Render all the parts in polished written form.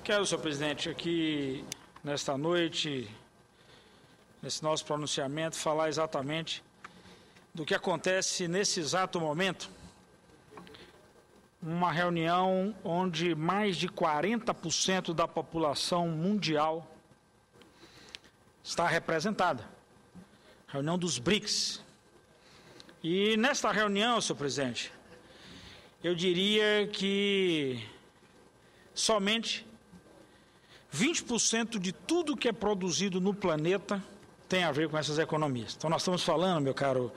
Quero, senhor presidente, aqui nesta noite, nesse nosso pronunciamento, falar exatamente do que acontece nesse exato momento, uma reunião onde mais de 40% da população mundial está representada, reunião dos BRICS. E nesta reunião, senhor presidente, eu diria que somente 20% de tudo que é produzido no planeta tem a ver com essas economias. Então nós estamos falando, meu caro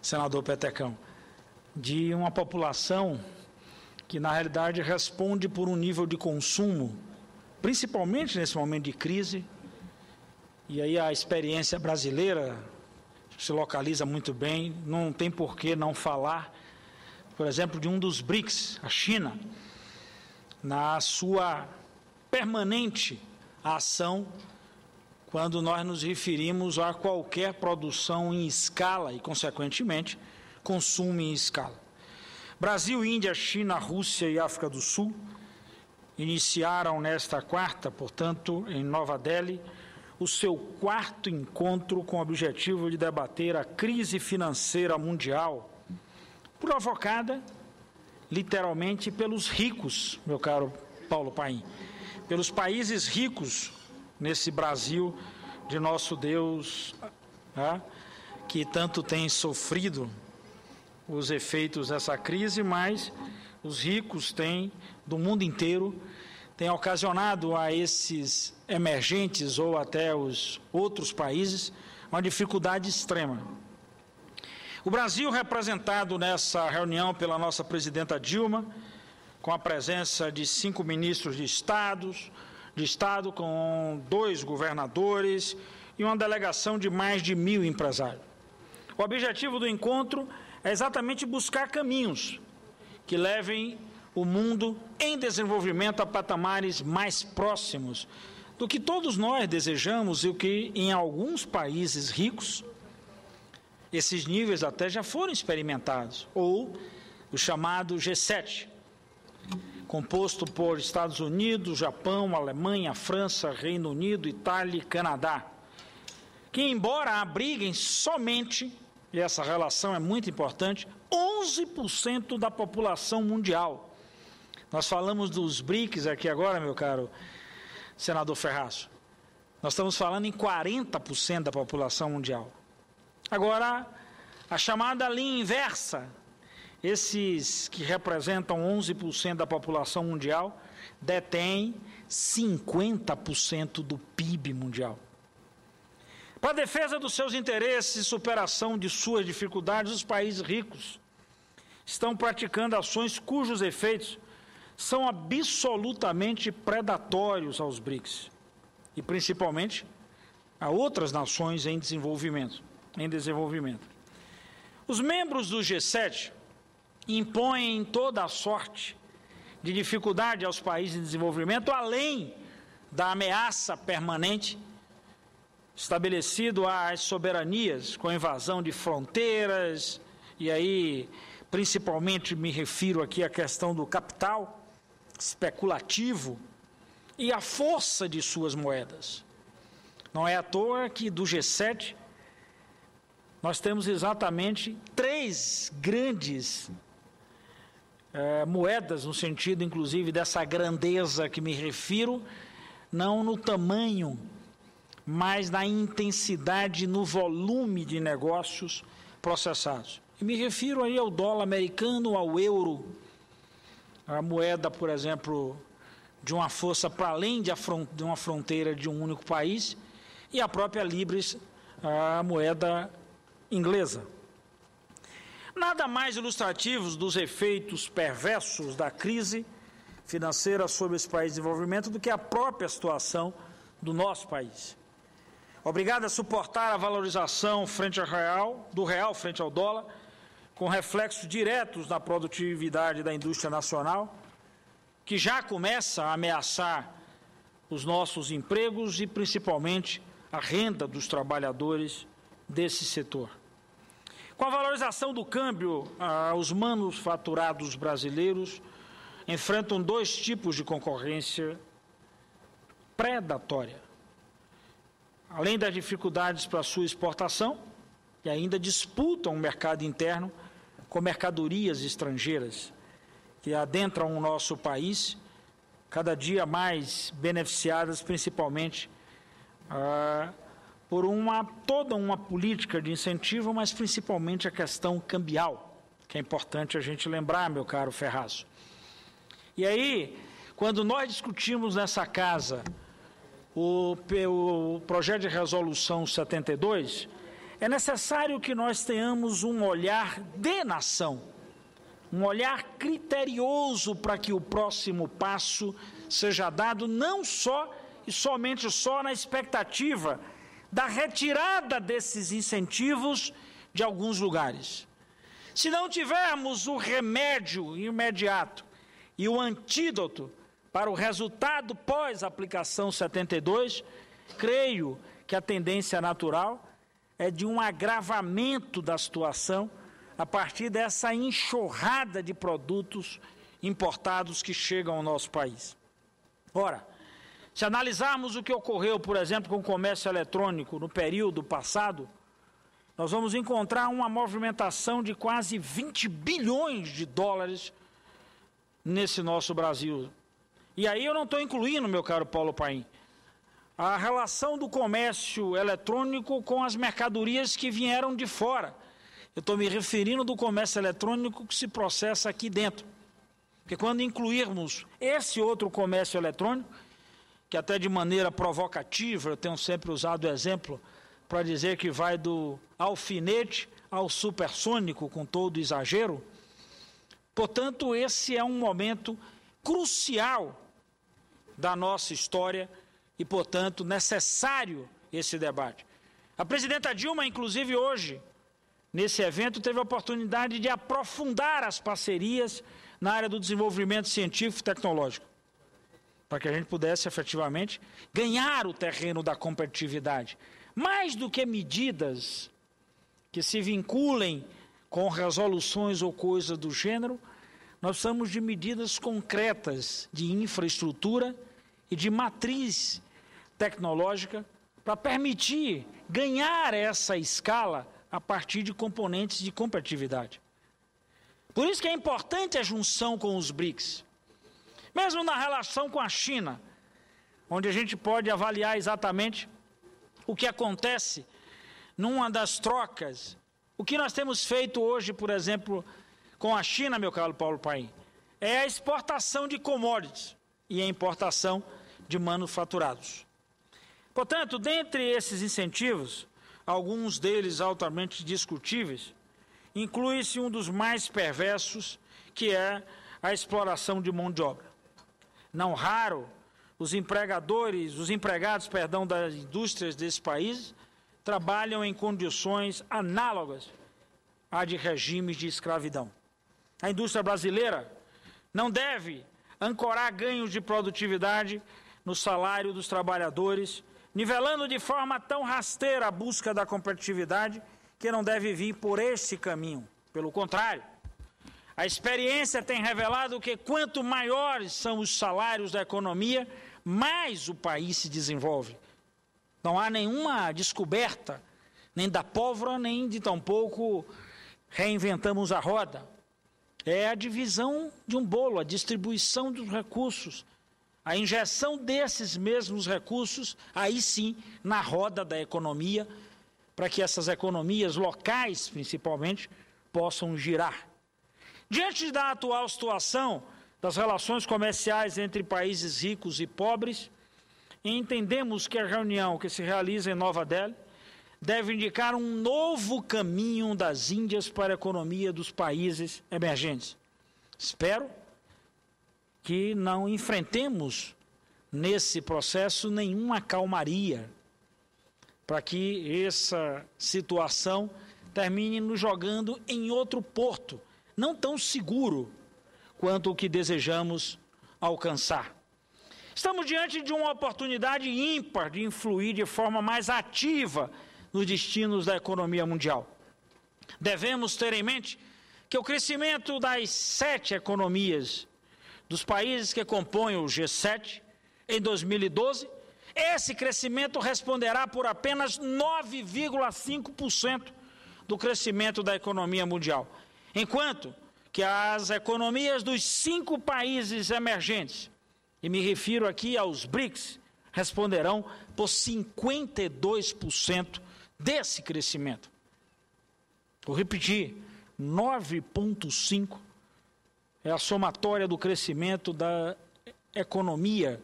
senador Petecão, de uma população que na realidade responde por um nível de consumo, principalmente nesse momento de crise, e aí a experiência brasileira se localiza muito bem, não tem por que não falar, por exemplo, de um dos BRICS, a China, na sua permanente ação quando nós nos referimos a qualquer produção em escala e, consequentemente, consumo em escala. Brasil, Índia, China, Rússia e África do Sul iniciaram nesta quarta, portanto, em Nova Delhi, o seu quarto encontro com o objetivo de debater a crise financeira mundial, provocada, literalmente, pelos ricos, meu caro Paulo Paim, pelos países ricos nesse Brasil de nosso Deus, que tanto tem sofrido os efeitos dessa crise, mas os ricos têm, do mundo inteiro, têm ocasionado a esses emergentes ou até os outros países uma dificuldade extrema. O Brasil, representado nessa reunião pela nossa presidenta Dilma, com a presença de 5 ministros de Estado, com 2 governadores e uma delegação de mais de 1.000 empresários. O objetivo do encontro é exatamente buscar caminhos que levem o mundo em desenvolvimento a patamares mais próximos do que todos nós desejamos e o que em alguns países ricos esses níveis até já foram experimentados, ou o chamado G7, composto por Estados Unidos, Japão, Alemanha, França, Reino Unido, Itália e Canadá, que embora abriguem somente, e essa relação é muito importante, 11% da população mundial. Nós falamos dos BRICS aqui agora, meu caro senador Ferraz. Nós estamos falando em 40% da população mundial. Agora, a chamada linha inversa, esses que representam 11% da população mundial, detêm 50% do PIB mundial. Para a defesa dos seus interesses e superação de suas dificuldades, os países ricos estão praticando ações cujos efeitos são absolutamente predatórios aos BRICS e principalmente a outras nações em desenvolvimento. Os membros do G7 impõem toda a sorte de dificuldade aos países em desenvolvimento, além da ameaça permanente estabelecido às soberanias, com invasão de fronteiras, e aí principalmente me refiro aqui à questão do capital especulativo e a força de suas moedas. Não é à toa que do G7 nós temos exatamente 3 grandes moedas, no sentido inclusive dessa grandeza que me refiro, não no tamanho, mas na intensidade, no volume de negócios processados. E me refiro aí ao dólar americano, ao euro, a moeda, por exemplo, de uma força para além de uma fronteira de um único país, e a própria Libras, a moeda inglesa. Nada mais ilustrativos dos efeitos perversos da crise financeira sobre esse país de desenvolvimento do que a própria situação do nosso país. Obrigado a suportar a valorização do real frente ao dólar, com reflexos diretos na produtividade da indústria nacional, que já começa a ameaçar os nossos empregos e principalmente a renda dos trabalhadores desse setor. Com a valorização do câmbio, os manufaturados brasileiros enfrentam dois tipos de concorrência predatória. Além das dificuldades para a sua exportação, e ainda disputam o mercado interno com mercadorias estrangeiras que adentram o nosso país, cada dia mais beneficiadas principalmente por toda uma política de incentivo, mas principalmente a questão cambial, que é importante a gente lembrar, meu caro Ferraz. E aí, quando nós discutimos nessa casa o projeto de resolução 72, é necessário que nós tenhamos um olhar de nação, um olhar criterioso para que o próximo passo seja dado não só e somente só na expectativa da retirada desses incentivos de alguns lugares. Se não tivermos o remédio imediato e o antídoto para o resultado pós-aplicação 72, creio que a tendência natural é de um agravamento da situação a partir dessa enxurrada de produtos importados que chegam ao nosso país. Ora, se analisarmos o que ocorreu, por exemplo, com o comércio eletrônico no período passado, nós vamos encontrar uma movimentação de quase 20 bilhões de dólares nesse nosso Brasil. E aí eu não estou incluindo, meu caro Paulo Paim, a relação do comércio eletrônico com as mercadorias que vieram de fora. Eu estou me referindo do comércio eletrônico que se processa aqui dentro. Porque quando incluirmos esse outro comércio eletrônico, que até de maneira provocativa, eu tenho sempre usado o exemplo para dizer que vai do alfinete ao supersônico, com todo exagero. Portanto, esse é um momento crucial da nossa história e, portanto, necessário esse debate. A presidenta Dilma, inclusive hoje, nesse evento, teve a oportunidade de aprofundar as parcerias na área do desenvolvimento científico e tecnológico, para que a gente pudesse, efetivamente, ganhar o terreno da competitividade. Mais do que medidas que se vinculem com resoluções ou coisas do gênero, nós precisamos de medidas concretas de infraestrutura e de matriz tecnológica para permitir ganhar essa escala a partir de componentes de competitividade. Por isso que é importante a junção com os BRICS. Mesmo na relação com a China, onde a gente pode avaliar exatamente o que acontece numa das trocas. O que nós temos feito hoje, por exemplo, com a China, meu caro Paulo Paim, é a exportação de commodities e a importação de manufaturados. Portanto, dentre esses incentivos, alguns deles altamente discutíveis, inclui-se um dos mais perversos, que é a exploração de mão de obra. Não raro, os empregados das indústrias desse país trabalham em condições análogas à de regimes de escravidão. A indústria brasileira não deve ancorar ganhos de produtividade no salário dos trabalhadores, nivelando de forma tão rasteira a busca da competitividade, que não deve vir por esse caminho. Pelo contrário, a experiência tem revelado que quanto maiores são os salários da economia, mais o país se desenvolve. Não há nenhuma descoberta, nem da pólvora, nem de tampouco reinventamos a roda. É a divisão de um bolo, a distribuição dos recursos, a injeção desses mesmos recursos, aí sim, na roda da economia, para que essas economias locais, principalmente, possam girar. Diante da atual situação das relações comerciais entre países ricos e pobres, entendemos que a reunião que se realiza em Nova Delhi deve indicar um novo caminho das Índias para a economia dos países emergentes. Espero que não enfrentemos nesse processo nenhuma calmaria, para que essa situação termine nos jogando em outro porto, não tão seguro quanto o que desejamos alcançar. Estamos diante de uma oportunidade ímpar de influir de forma mais ativa nos destinos da economia mundial. Devemos ter em mente que o crescimento das 7 economias dos países que compõem o G7 em 2012, esse crescimento responderá por apenas 9,5% do crescimento da economia mundial, enquanto que as economias dos 5 países emergentes, e me refiro aqui aos BRICS, responderão por 52% desse crescimento. Vou repetir, 9,5% é a somatória do crescimento da economia,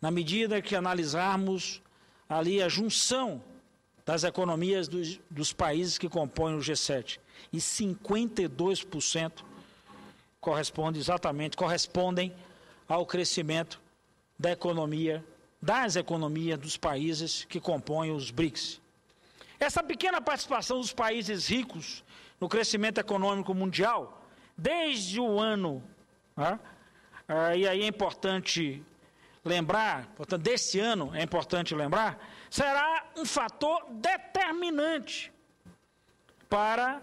na medida que analisarmos ali a junção das economias dos países que compõem o G7. E 52% correspondem ao crescimento das economias dos países que compõem os BRICS. Essa pequena participação dos países ricos no crescimento econômico mundial, desde o ano, e aí é importante lembrar, portanto, deste ano é importante lembrar, será um fator determinante para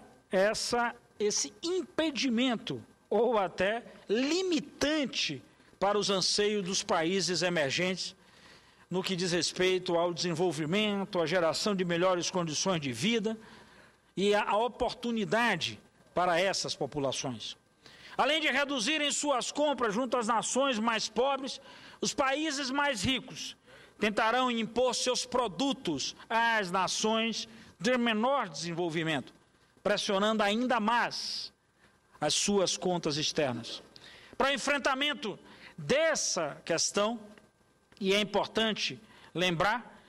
esse impedimento ou até limitante para os anseios dos países emergentes no que diz respeito ao desenvolvimento, à geração de melhores condições de vida e à oportunidade para essas populações. Além de reduzirem suas compras junto às nações mais pobres, os países mais ricos tentarão impor seus produtos às nações de menor desenvolvimento, pressionando ainda mais as suas contas externas. Para enfrentamento dessa questão, e é importante lembrar,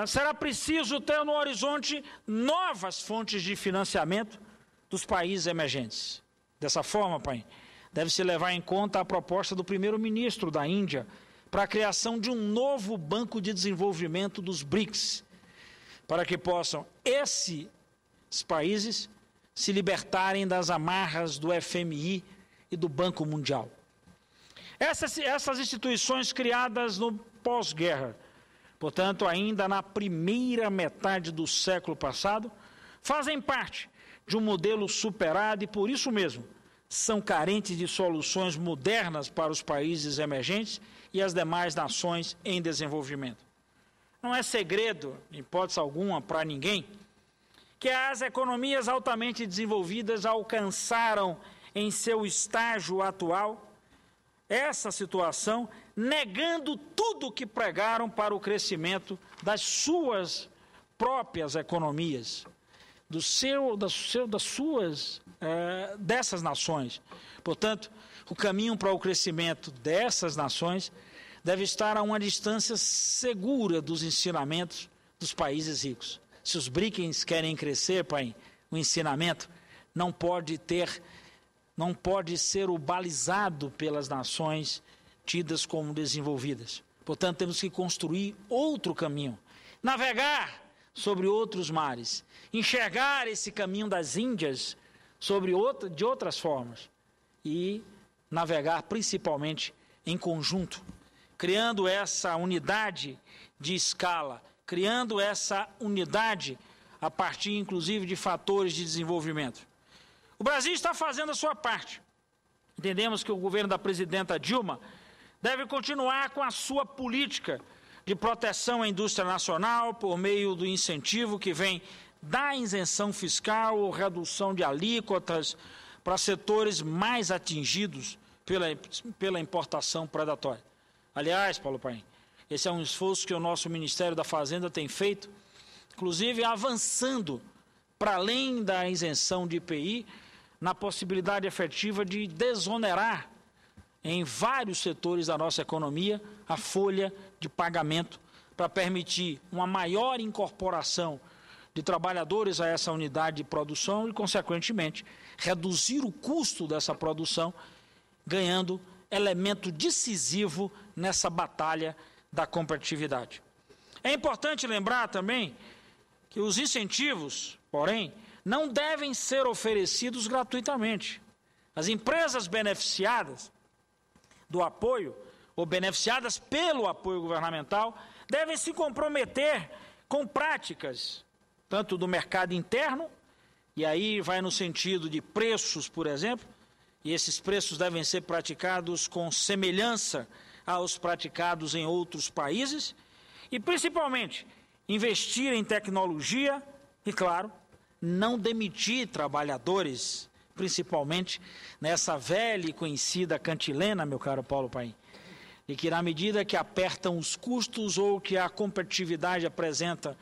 será preciso ter no horizonte novas fontes de financiamento dos países emergentes. Dessa forma, pai, deve-se levar em conta a proposta do primeiro-ministro da Índia para a criação de um novo banco de desenvolvimento dos BRICS, para que possam esses países se libertarem das amarras do FMI e do Banco Mundial. Essas instituições criadas no pós-guerra, portanto, ainda na primeira metade do século passado, fazem parte de um modelo superado e, por isso mesmo, são carentes de soluções modernas para os países emergentes e as demais nações em desenvolvimento. Não é segredo, em hipótese alguma, para ninguém, que as economias altamente desenvolvidas alcançaram em seu estágio atual essa situação, negando tudo o que pregaram para o crescimento das suas próprias economias, dessas nações. Portanto, o caminho para o crescimento dessas nações deve estar a uma distância segura dos ensinamentos dos países ricos. Se os BRICS querem crescer, pai, o ensinamento não pode ser o balizado pelas nações tidas como desenvolvidas. Portanto, temos que construir outro caminho, navegar sobre outros mares, enxergar esse caminho das Índias de outras formas e navegar principalmente em conjunto, criando essa unidade de escala, criando essa unidade a partir, inclusive, de fatores de desenvolvimento. O Brasil está fazendo a sua parte. Entendemos que o governo da presidenta Dilma deve continuar com a sua política de proteção à indústria nacional por meio do incentivo que vem da isenção fiscal ou redução de alíquotas para setores mais atingidos pela importação predatória. Aliás, Paulo Paim, esse é um esforço que o nosso Ministério da Fazenda tem feito, inclusive avançando para além da isenção de IPI, na possibilidade efetiva de desonerar em vários setores da nossa economia a folha de pagamento para permitir uma maior incorporação de trabalhadores a essa unidade de produção e, consequentemente, reduzir o custo dessa produção, ganhando elemento decisivo nessa batalha da competitividade. É importante lembrar também que os incentivos, porém, não devem ser oferecidos gratuitamente. As empresas beneficiadas do apoio, ou beneficiadas pelo apoio governamental, devem se comprometer com práticas, tanto do mercado interno, e aí vai no sentido de preços, por exemplo, e esses preços devem ser praticados com semelhança aos praticados em outros países, e principalmente investir em tecnologia e, claro, não demitir trabalhadores, principalmente nessa velha e conhecida cantilena, meu caro Paulo Paim, e que na medida que apertam os custos ou que a competitividade apresenta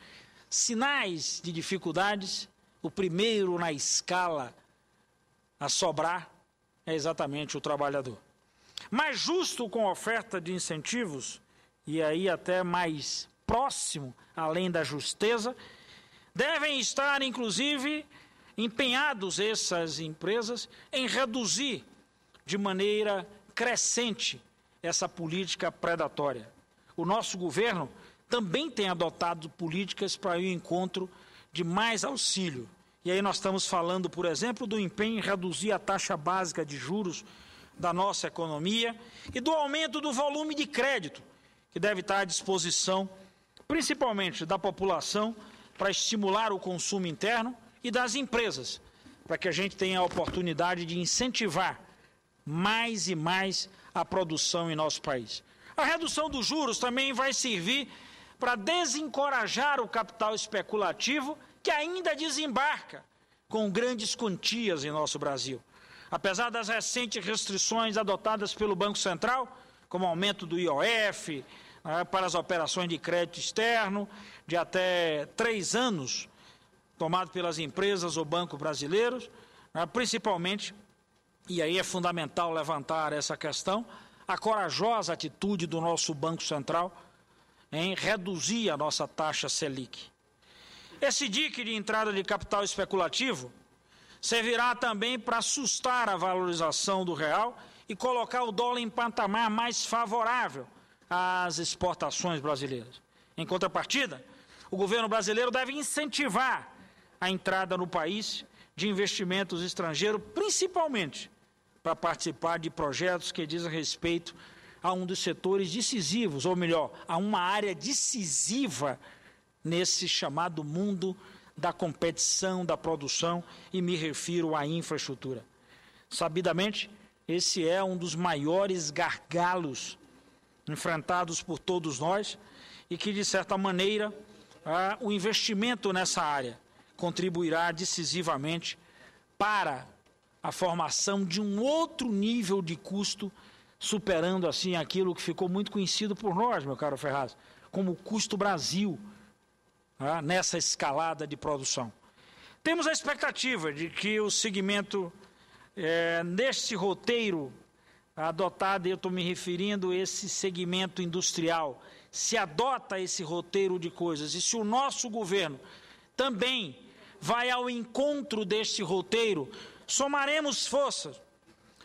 sinais de dificuldades, o primeiro na escala a sobrar é exatamente o trabalhador. Mais justo com oferta de incentivos, e aí até mais próximo, além da justeza, devem estar, inclusive, empenhados essas empresas em reduzir de maneira crescente essa política predatória. O nosso governo também tem adotado políticas para o encontro de mais auxílio. E aí nós estamos falando, por exemplo, do empenho em reduzir a taxa básica de juros da nossa economia e do aumento do volume de crédito, que deve estar à disposição, principalmente da população, para estimular o consumo interno e das empresas, para que a gente tenha a oportunidade de incentivar mais e mais a produção em nosso país. A redução dos juros também vai servir para desencorajar o capital especulativo que ainda desembarca com grandes quantias em nosso Brasil. Apesar das recentes restrições adotadas pelo Banco Central, como aumento do IOF, para as operações de crédito externo, de até 3 anos, tomado pelas empresas ou bancos brasileiros, principalmente, e aí é fundamental levantar essa questão, a corajosa atitude do nosso Banco Central em reduzir a nossa taxa Selic. Esse dique de entrada de capital especulativo servirá também para assustar a valorização do real e colocar o dólar em patamar mais favorável às exportações brasileiras. Em contrapartida, o governo brasileiro deve incentivar a entrada no país de investimentos estrangeiros, principalmente para participar de projetos que dizem respeito a um dos setores decisivos, ou melhor, a uma área decisiva nesse chamado mundo da competição, da produção, e me refiro à infraestrutura. Sabidamente, esse é um dos maiores gargalos enfrentados por todos nós e que, de certa maneira, o investimento nessa área contribuirá decisivamente para a formação de um outro nível de custo, superando assim aquilo que ficou muito conhecido por nós, meu caro Ferraz, como o custo Brasil, nessa escalada de produção. Temos a expectativa de que o segmento, neste roteiro adotado, eu estou me referindo a esse segmento industrial, se adota esse roteiro de coisas, e se o nosso governo também vai ao encontro deste roteiro, somaremos forças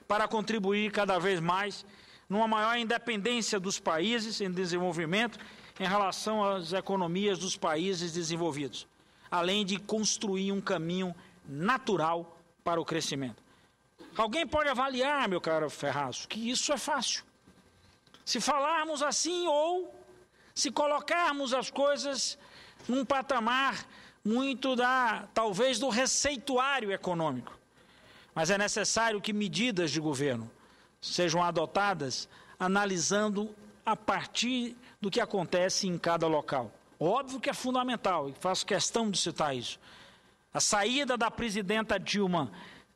para contribuir cada vez mais numa maior independência dos países em desenvolvimento em relação às economias dos países desenvolvidos, além de construir um caminho natural para o crescimento. Alguém pode avaliar, meu caro Ferraz, que isso é fácil. Se falarmos assim ou se colocarmos as coisas num patamar muito talvez do receituário econômico. Mas é necessário que medidas de governo sejam adotadas analisando a partir do que acontece em cada local. Óbvio que é fundamental, e faço questão de citar isso. A saída da presidenta Dilma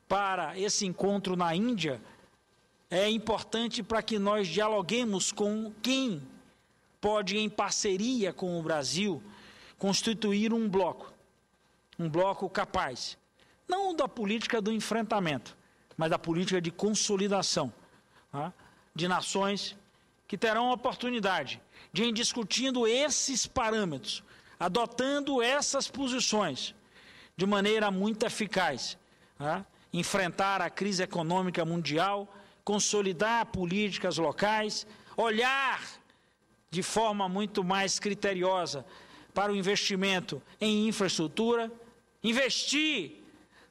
para esse encontro na Índia é importante para que nós dialoguemos com quem pode, em parceria com o Brasil, constituir um bloco capaz, não da política do enfrentamento, mas da política de consolidação, de nações que terão a oportunidade de, em discutindo esses parâmetros, adotando essas posições de maneira muito eficaz, enfrentar a crise econômica mundial, consolidar políticas locais, olhar de forma muito mais criteriosa para o investimento em infraestrutura, investir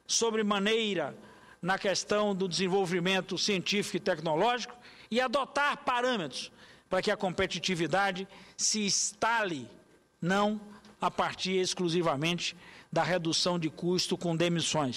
sobremaneira na questão do desenvolvimento científico e tecnológico e adotar parâmetros para que a competitividade se instale, não a partir exclusivamente da redução de custo com demissões.